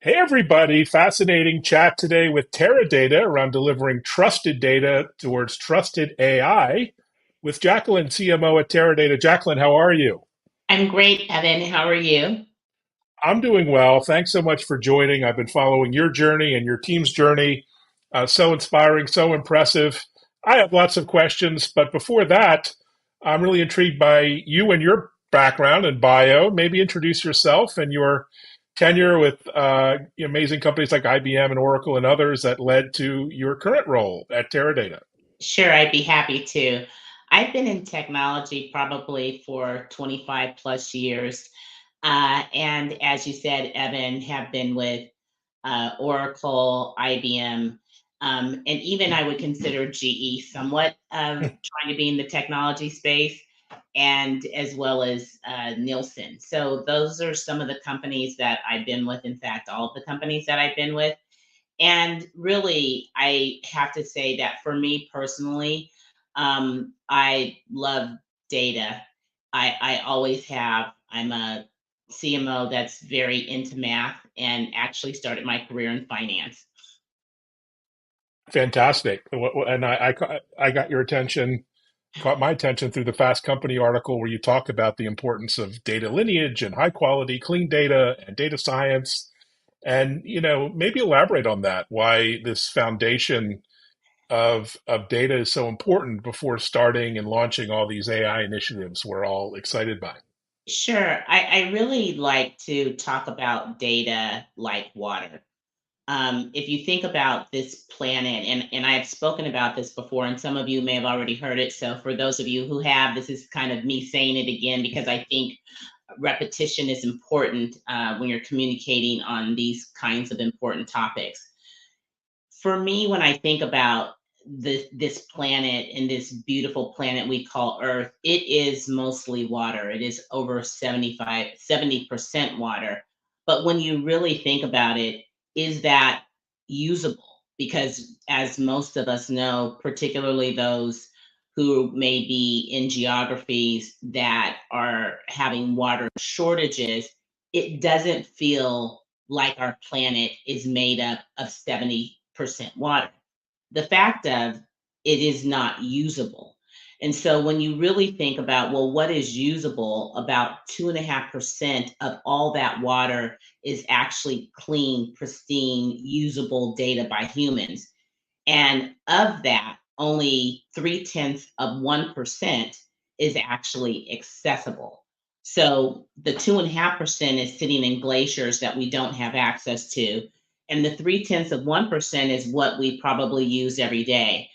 Hey, everybody. Fascinating chat today with Teradata around delivering trusted data towards trusted AI with Jacqueline, CMO at Teradata. Jacqueline, how are you? I'm great, Evan. How are you? I'm doing well. Thanks so much for joining. I've been following your journey and your team's journey. So inspiring, so impressive. I have lots of questions, but before that, I'm really intrigued by you and your background and bio. Maybe introduce yourself and your tenure with amazing companies like IBM and Oracle and others that led to your current role at Teradata. Sure, I'd be happy to. I've been in technology probably for 25 plus years. And as you said, Evan, have been with Oracle, IBM, and even I would consider GE somewhat trying to be in the technology space, and as well as Nielsen. So those are some of the companies that I've been with. In fact, all of the companies that I've been with. And really, I have to say that for me personally, I love data. I always have. I'm a CMO that's very into math and actually started my career in finance. Fantastic. And I got your attention, caught my attention through the Fast Company article where you talk about the importance of data lineage and high quality, clean data and data science. And, maybe elaborate on that, why this foundation of data is so important before starting and launching all these AI initiatives we're all excited by. Sure. I really like to talk about data like water. If you think about this planet, and I have spoken about this before, and some of you may have already heard it. So, for those of you who have, this is kind of me saying it again because I think repetition is important when you're communicating on these kinds of important topics. For me, when I think about this planet and this beautiful planet we call Earth, it is mostly water. It is over 70% water. But when you really think about it, is that usable? Because as most of us know, particularly those who may be in geographies that are having water shortages, it doesn't feel like our planet is made up of 70% water. The fact of it is not usable. And so when you really think about, well, what is usable, about 2.5% of all that water is actually clean, pristine, usable data by humans. And of that, only 0.3% is actually accessible. So the 2.5% is sitting in glaciers that we don't have access to. And the 0.3% is what we probably use every day.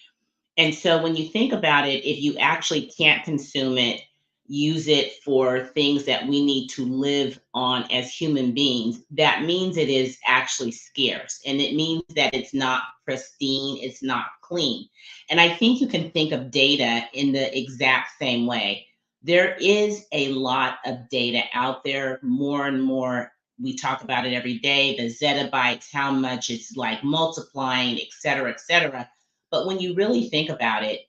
And so when you think about it, if you actually can't consume it, use it for things that we need to live on as human beings, that means it is actually scarce. And it means that it's not pristine, it's not clean. And I think you can think of data in the exact same way. There is a lot of data out there, more and more. We talk about it every day, the zettabytes, how much it's like multiplying, et cetera, et cetera. But when you really think about it,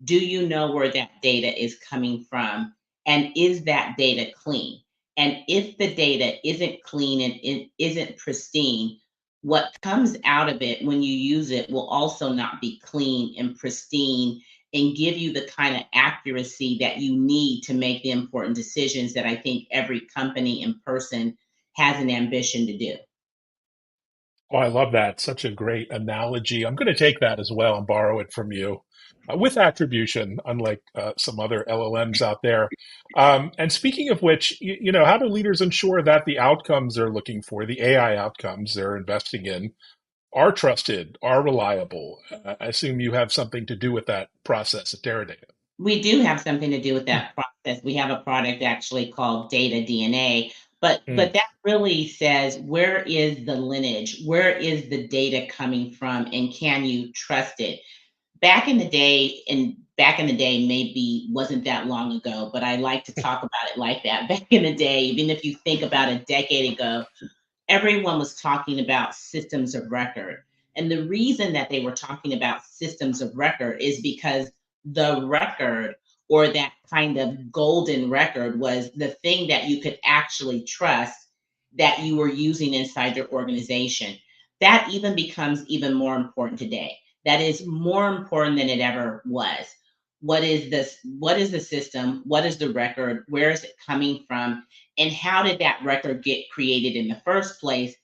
do you know where that data is coming from? And is that data clean? And if the data isn't clean and it isn't pristine, what comes out of it when you use it will also not be clean and pristine and give you the kind of accuracy that you need to make the important decisions that I think every company and person has an ambition to do. Oh, I love that. Such a great analogy. I'm going to take that as well and borrow it from you with attribution, unlike some other LLMs out there. And speaking of which, how do leaders ensure that the outcomes they're looking for, the AI outcomes they're investing in, are trusted, are reliable? I assume you have something to do with that process at Teradata. We do have something to do with that process. We have a product actually called Data DNA, but Mm. that really says where is the lineage? Where is the data coming from and can you trust it? Back in the day maybe wasn't that long ago, but I like to talk about it like that. Back in the day, even if you think about a decade ago, everyone was talking about systems of record. And the reason that they were talking about systems of record is because the record, or that kind of golden record, was the thing that you could actually trust that you were using inside your organization. That even becomes even more important today. That is more important than it ever was. What is this? What is the system? What is the record? Where is it coming from? And how did that record get created in the first place?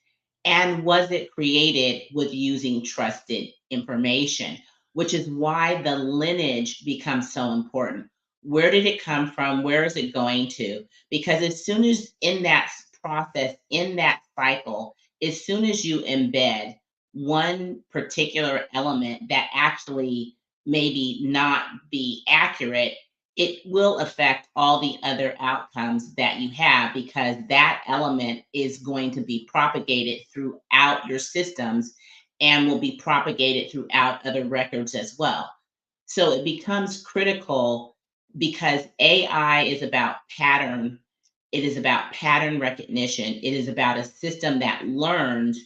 And was it created with using trusted information? Which is why the lineage becomes so important. Where did it come from? Where is it going to? Because as soon as in that process, in that cycle, as soon as you embed one particular element that actually maybe not be accurate, it will affect all the other outcomes that you have because that element is going to be propagated throughout your systems and will be propagated throughout other records as well. So it becomes critical because AI is about pattern. It is about pattern recognition. It is about a system that learns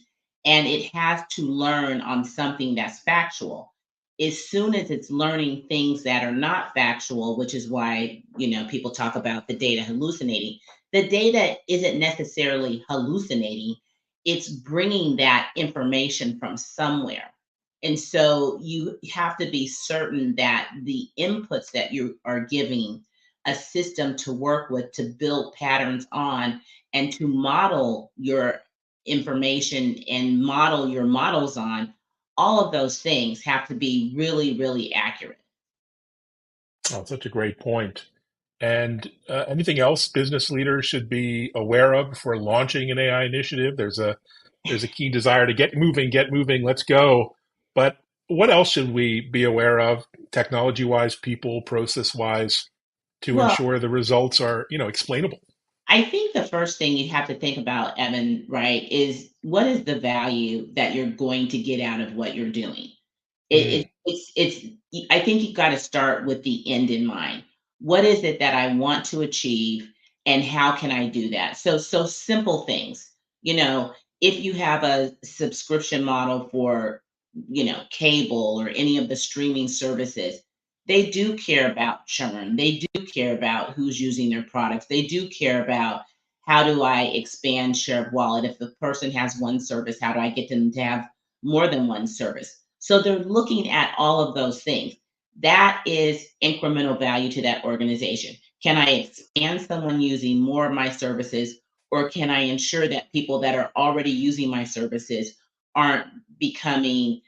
and it has to learn on something that's factual. As soon as it's learning things that are not factual, which is why, people talk about the data hallucinating. The data isn't necessarily hallucinating. It's bringing that information from somewhere. And so you have to be certain that the inputs that you are giving a system to work with to build patterns on and to model your information and model your models on, all of those things have to be really, really accurate. Oh, such a great point. And anything else business leaders should be aware of before launching an AI initiative? There's a keen desire to get moving, let's go. But what else should we be aware of, technology wise, people, process wise, to Well, ensure the results are, explainable? I think the first thing you have to think about, Evan, right, is what is the value that you're going to get out of what you're doing? Mm, I think you've got to start with the end in mind. What is it that I want to achieve and how can I do that? So simple things. If you have a subscription model for, cable or any of the streaming services, they do care about churn. They do care about who's using their products. They do care about how do I expand share of wallet? If the person has one service, how do I get them to have more than one service? So they're looking at all of those things. That is incremental value to that organization. Can I expand someone using more of my services, or can I ensure that people that are already using my services aren't becoming,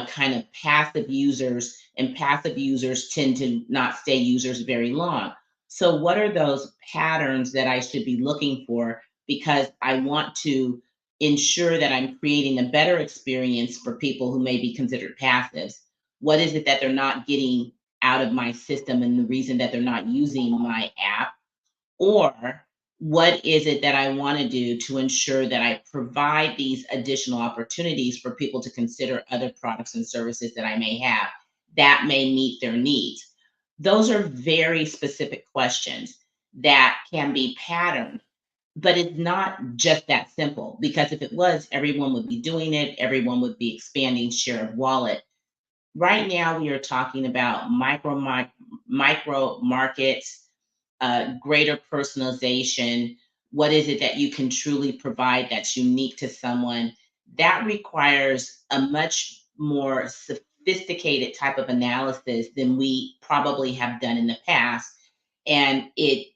kind of passive users, and passive users tend to not stay users very long. So, what are those patterns that I should be looking for? Because I want to ensure that I'm creating a better experience for people who may be considered passives. What is it that they're not getting out of my system and the reason that they're not using my app? Or what is it that I want to do to ensure that I provide these additional opportunities for people to consider other products and services that I may have that may meet their needs? Those are very specific questions that can be patterned, but it's not just that simple because if it was, everyone would be doing it, everyone would be expanding share of wallet. Right now, we are talking about micro markets, greater personalization. What is it that you can truly provide that's unique to someone? That requires a much more sophisticated type of analysis than we probably have done in the past. And it,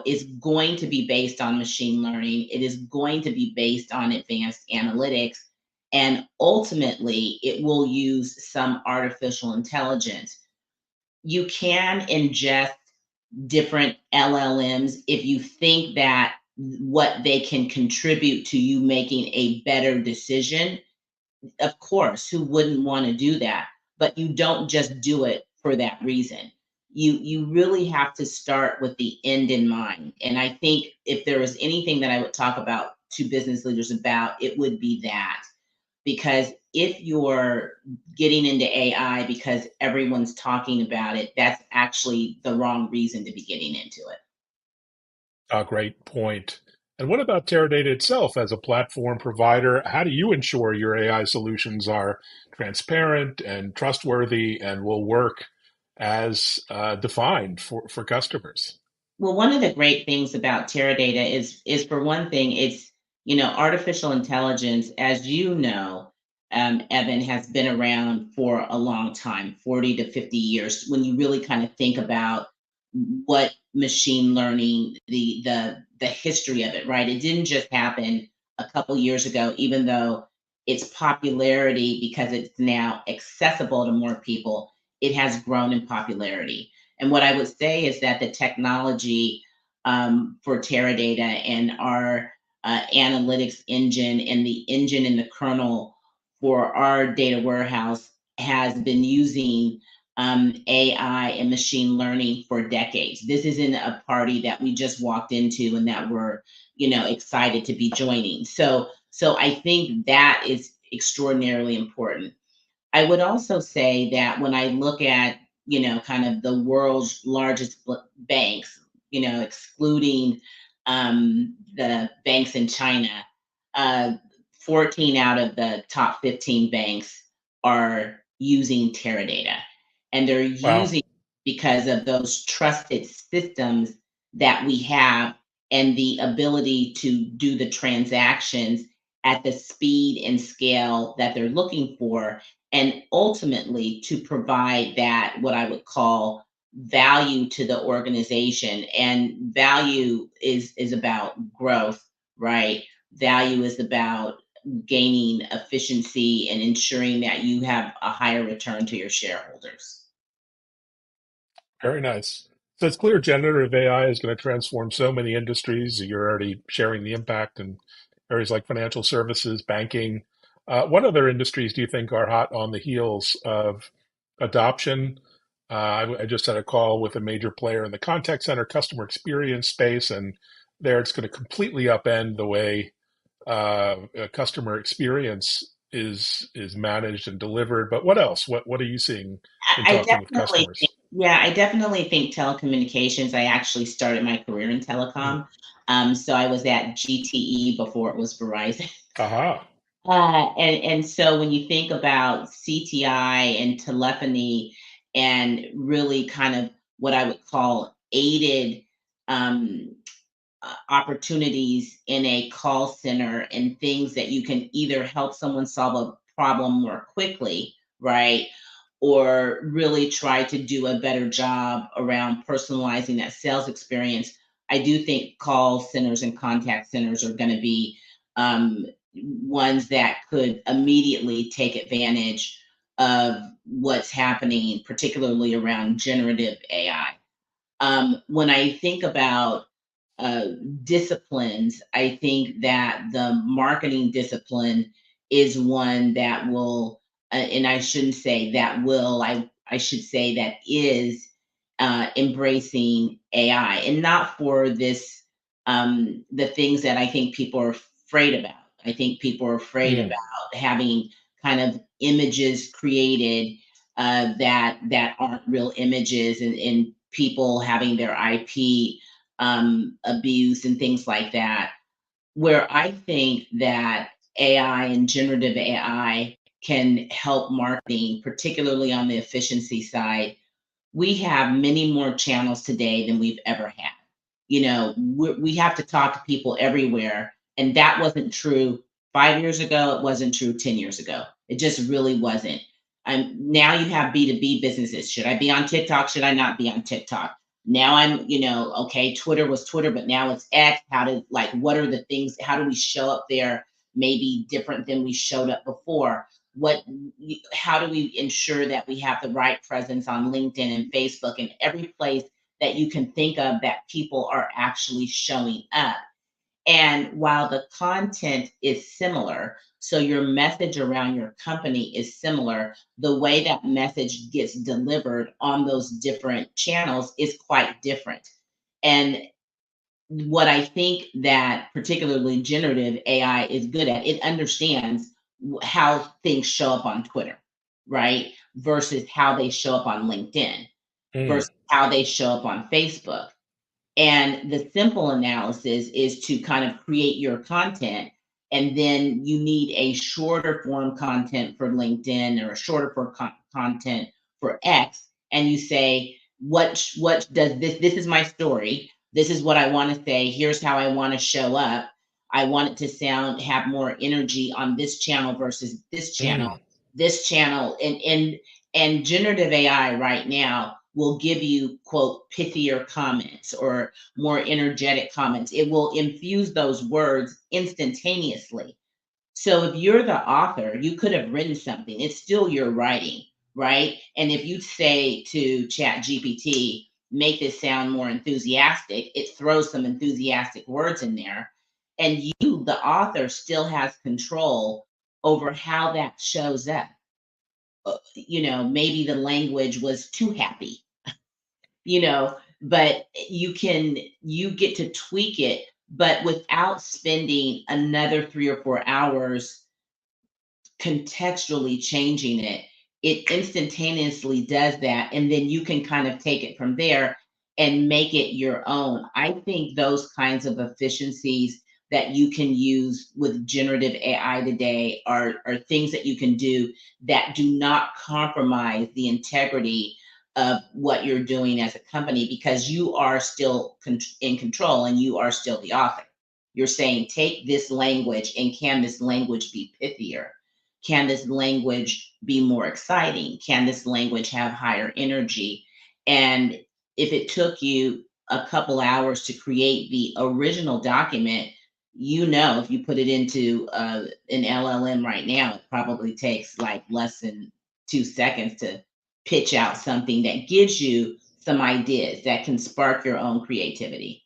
is going to be based on machine learning. It is going to be based on advanced analytics. And ultimately, it will use some artificial intelligence. You can ingest different LLMs if you think that what they can contribute to you making a better decision. Of course, who wouldn't want to do that? But you don't just do it for that reason. You really have to start with the end in mind. And I think if there was anything that I would talk about to business leaders about, it would be that. Because if you're getting into AI because everyone's talking about it, that's actually the wrong reason to be getting into it. a great point. And what about Teradata itself as a platform provider? How do you ensure your AI solutions are transparent and trustworthy and will work as defined for customers? Well, one of the great things about Teradata is for one thing, Artificial intelligence, as you know, Evan, has been around for a long time, 40 to 50 years. When you really kind of think about what machine learning, the history of it, right? It didn't just happen a couple years ago, even though its popularity, because it's now accessible to more people, it has grown in popularity. And what I would say is that the technology for Teradata and our analytics engine and the engine in the kernel for our data warehouse has been using AI and machine learning for decades. This isn't a party that we just walked into and that we're, excited to be joining. So I think that is extraordinarily important. I would also say that when I look at, kind of the world's largest banks, excluding the banks in China, uh, 14 out of the top 15 banks are using Teradata. And they're Wow. using because of those trusted systems that we have and the ability to do the transactions at the speed and scale that they're looking for, and ultimately to provide that what I would call value to the organization. And value is about growth, right? Value is about gaining efficiency and ensuring that you have a higher return to your shareholders. Very nice. So it's clear generative AI is going to transform so many industries. You're already sharing the impact in areas like financial services, banking. What other industries do you think are hot on the heels of adoption? I just had a call with a major player in the contact center customer experience space, and there it's going to completely upend the way a customer experience is managed and delivered. But what else? What are you seeing in I talking with definitely think, customers? yeah, I definitely think telecommunications. I actually started my career in Mm. telecom. So I was at GTE before it was Verizon. Aha. And so when you think about CTI and telephony and really kind of what I would call aided um, opportunities in a call center and things that you can either help someone solve a problem more quickly, right? Or really try to do a better job around personalizing that sales experience. I do think call centers and contact centers are going to be um, ones that could immediately take advantage of what's happening, particularly around generative AI. When I think about uh, disciplines, I think that the marketing discipline is one that will, and I shouldn't say that will, I should say that is embracing AI, and not for this, the things that I think people are afraid about. I think people are afraid Mm. about having kind of images created that aren't real images, and people having their IP abused and things like that. Where I think that AI and generative AI can help marketing, particularly on the efficiency side, we have many more channels today than we've ever had. We have to talk to people everywhere, and that wasn't true 5 years ago. It wasn't true 10 years ago. It just really wasn't. Now you have B2B businesses. Should I be on TikTok? Should I not be on TikTok? Now okay, Twitter was Twitter, but now it's X. What are the things? How do we show up there maybe different than we showed up before? How do we ensure that we have the right presence on LinkedIn and Facebook and every place that you can think of that people are actually showing up? And while the content is similar, so your message around your company is similar, the way that message gets delivered on those different channels is quite different. And what I think that particularly generative AI is good at, it understands how things show up on Twitter, right? Versus how they show up on LinkedIn, Mm. versus how they show up on Facebook. And the simple analysis is to kind of create your content, and then you need a shorter form content for LinkedIn or a shorter form content for X. And you say, what does this is my story. This is what I want to say. Here's how I want to show up. I want it to have more energy on this channel versus Mm. this channel. And generative AI right now will give you, quote, pithier comments or more energetic comments. It will infuse those words instantaneously. So if you're the author, you could have written something. It's still your writing, right? And if you say to Chat GPT, make this sound more enthusiastic, it throws some enthusiastic words in there. And you, the author, still has control over how that shows up. Maybe the language was too happy, but you get to tweak it, but without spending another 3 or 4 hours contextually changing it. It instantaneously does that. And then you can kind of take it from there and make it your own. I think those kinds of efficiencies that you can use with generative AI today are things that you can do that do not compromise the integrity of what you're doing as a company, because you are still in control and you are still the author. You're saying, take this language, and can this language be pithier? Can this language be more exciting? Can this language have higher energy? And if it took you a couple hours to create the original document, if you put it into an LLM right now, it probably takes like less than 2 seconds to pitch out something that gives you some ideas that can spark your own creativity.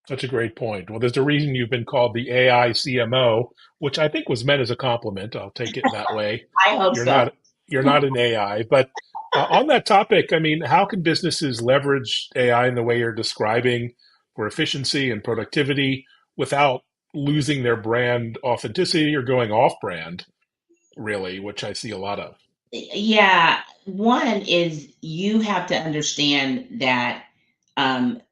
Such a great point. Well, there's a reason you've been called the AI CMO, which I think was meant as a compliment. I'll take it that way. I hope You're so. not you're not an AI, but on that topic, I mean, how can businesses leverage AI in the way you're describing for efficiency and productivity without losing their brand authenticity or going off brand, really, which I see a lot of. Yeah, one is you have to understand that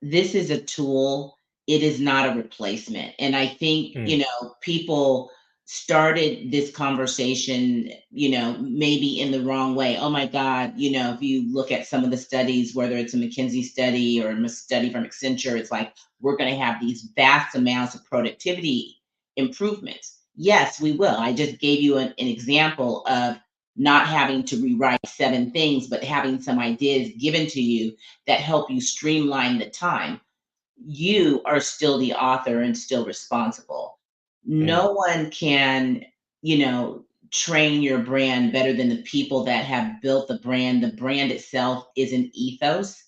this is a tool, it is not a replacement. And I think, Mm, people started this conversation, maybe in the wrong way. Oh my God, if you look at some of the studies, whether it's a McKinsey study or a study from Accenture, it's like we're going to have these vast amounts of productivity improvements. Yes, we will. I just gave you an example of not having to rewrite 7 things, but having some ideas given to you that help you streamline the time. You are still the author and still responsible. mm, No one can, you know, train your brand better than the people that have built the brand. The brand itself is an ethos,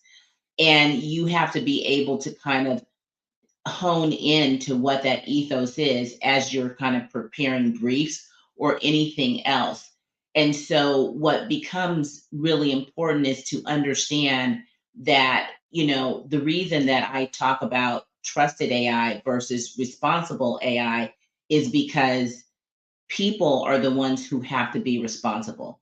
and you have to be able to kind of hone in to what that ethos is as you're kind of preparing briefs or anything else. And so, what becomes really important is to understand that, the reason that I talk about trusted AI versus responsible AI is because people are the ones who have to be responsible.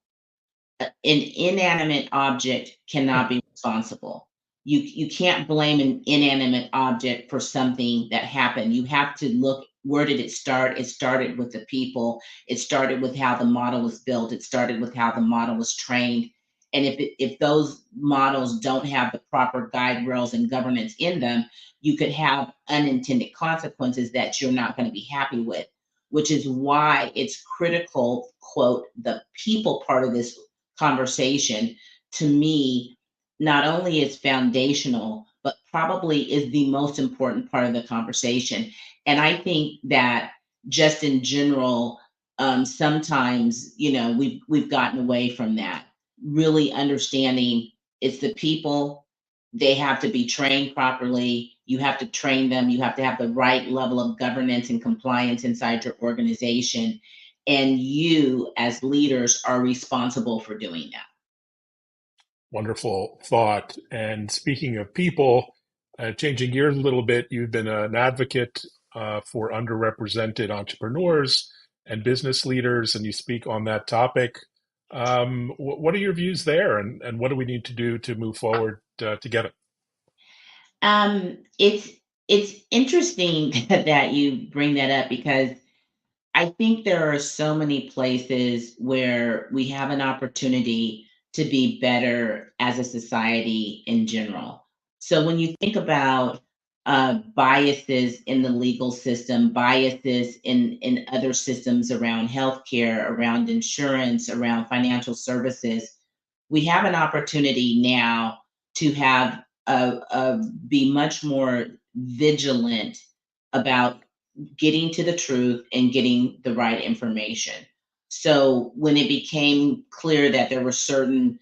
An inanimate object cannot be responsible. You can't blame an inanimate object for something that happened. You have to look, where did it start? It started with the people. It started with how the model was built. It started with how the model was trained. And if those models don't have the proper guide rails and governance in them, you could have unintended consequences that you're not going to be happy with, which is why it's critical, quote, the people part of this conversation, to me, not only is foundational, but probably is the most important part of the conversation. And I think that just in general, sometimes, we've gotten away from that. Really understanding it's the people, they have to be trained properly. You have to train them. You have to have the right level of governance and compliance inside your organization. And you, as leaders, are responsible for doing that. wonderful thought. And speaking of people, changing gears a little bit, you've been an advocate for underrepresented entrepreneurs and business leaders, and you speak on that topic. What are your views there, and what do we need to do to move forward together? It's interesting that you bring that up, because I think there are so many places where we have an opportunity to be better as a society in general. So when you think about biases in the legal system, biases in other systems around healthcare, around insurance, around financial services. We have an opportunity now to have be much more vigilant about getting to the truth and getting the right information. So when it became clear that there were certain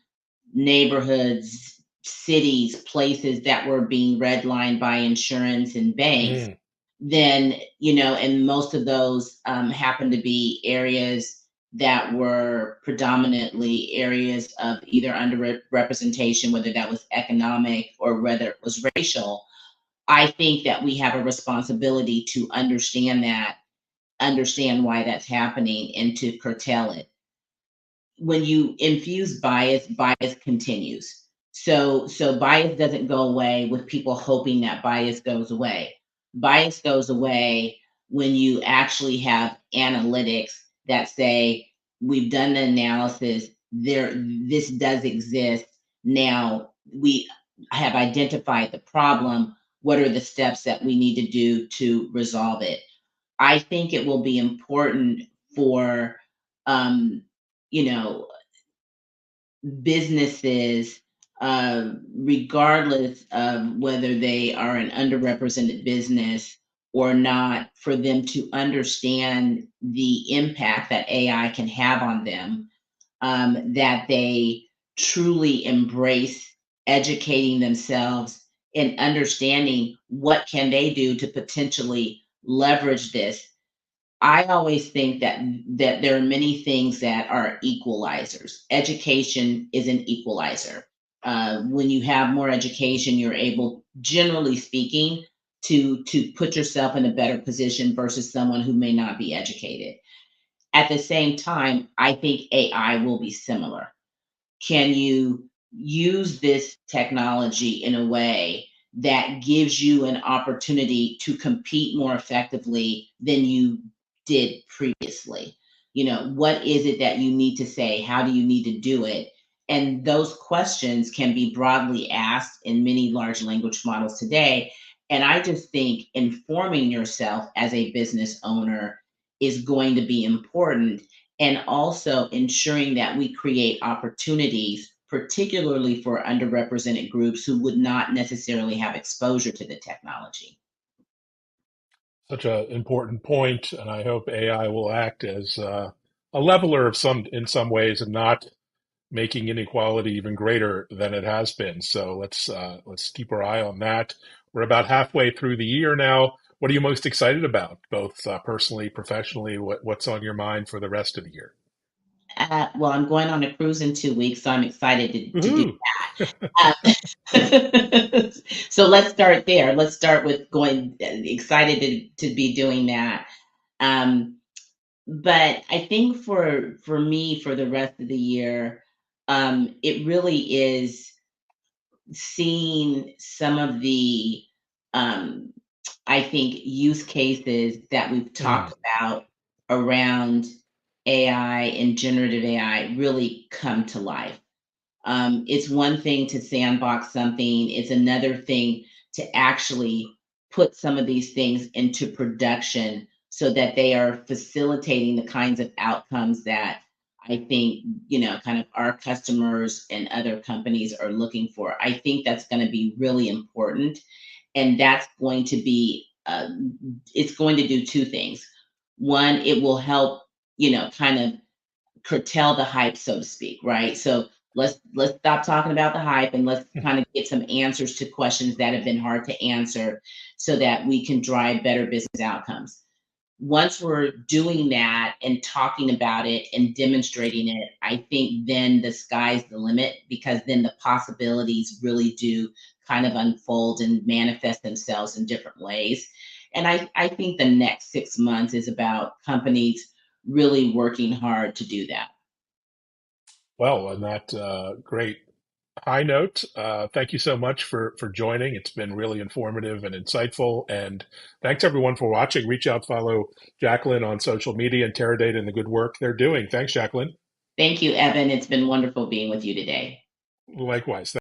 neighborhoods, cities, places that were being redlined by insurance and banks, Mm. then, and most of those happen to be areas that were predominantly areas of either underrepresentation, whether that was economic or whether it was racial. I think that we have a responsibility to understand that, understand why that's happening, and to curtail it. When you infuse bias, bias continues. So bias doesn't go away with people hoping that bias goes away. Bias goes away when you actually have analytics that say we've done the analysis, there this does exist. Now we have identified the problem. What are the steps that we need to do to resolve it? I think it will be important for um, you know businesses, regardless of whether they are an underrepresented business or not, for them to understand the impact that AI can have on them, that they truly embrace educating themselves and understanding what can they do to potentially leverage this. I always think that there are many things that are equalizers. Education is an equalizer. When you have more education, you're able, generally speaking, to put yourself in a better position versus someone who may not be educated. At the same time, I think AI will be similar. Can you use this technology in a way that gives you an opportunity to compete more effectively than you did previously? What is it that you need to say? How do you need to do it? And those questions can be broadly asked in many large language models today. And I just think informing yourself as a business owner is going to be important, and also ensuring that we create opportunities, particularly for underrepresented groups who would not necessarily have exposure to the technology. Such an important point, and I hope AI will act as a leveler of in some ways, and not making inequality even greater than it has been. So let's keep our eye on that. We're about halfway through the year now. What are you most excited about, both personally, professionally? What's on your mind for the rest of the year? Well, I'm going on a cruise in 2 weeks, so I'm excited to do Woohoo! that. So let's start there. Let's start with going excited to be doing that. Um, but I think for me, for the rest of the year, it really is seeing some of the, um, I think, use cases that we've Mm. talked about around AI and generative AI really come to life. It's one thing to sandbox something, it's another thing to actually put some of these things into production so that they are facilitating the kinds of outcomes that I think, kind of our customers and other companies are looking for. I think that's going to be really important. And that's going to be, it's going to do two things. One, it will help, kind of curtail the hype, so to speak, right? So let's stop talking about the hype and let's kind of get some answers to questions that have been hard to answer so that we can drive better business outcomes. Once we're doing that and talking about it and demonstrating it, I think then the sky's the limit, because then the possibilities really do kind of unfold and manifest themselves in different ways. And I think the next 6 months is about companies really working hard to do that. Well, on that great high note, thank you so much for joining. It's been really informative and insightful. And thanks everyone for watching. Reach out, follow Jacqueline on social media and Teradata and the good work they're doing. Thanks, Jacqueline. Thank you, Evan. It's been wonderful being with you today. Likewise.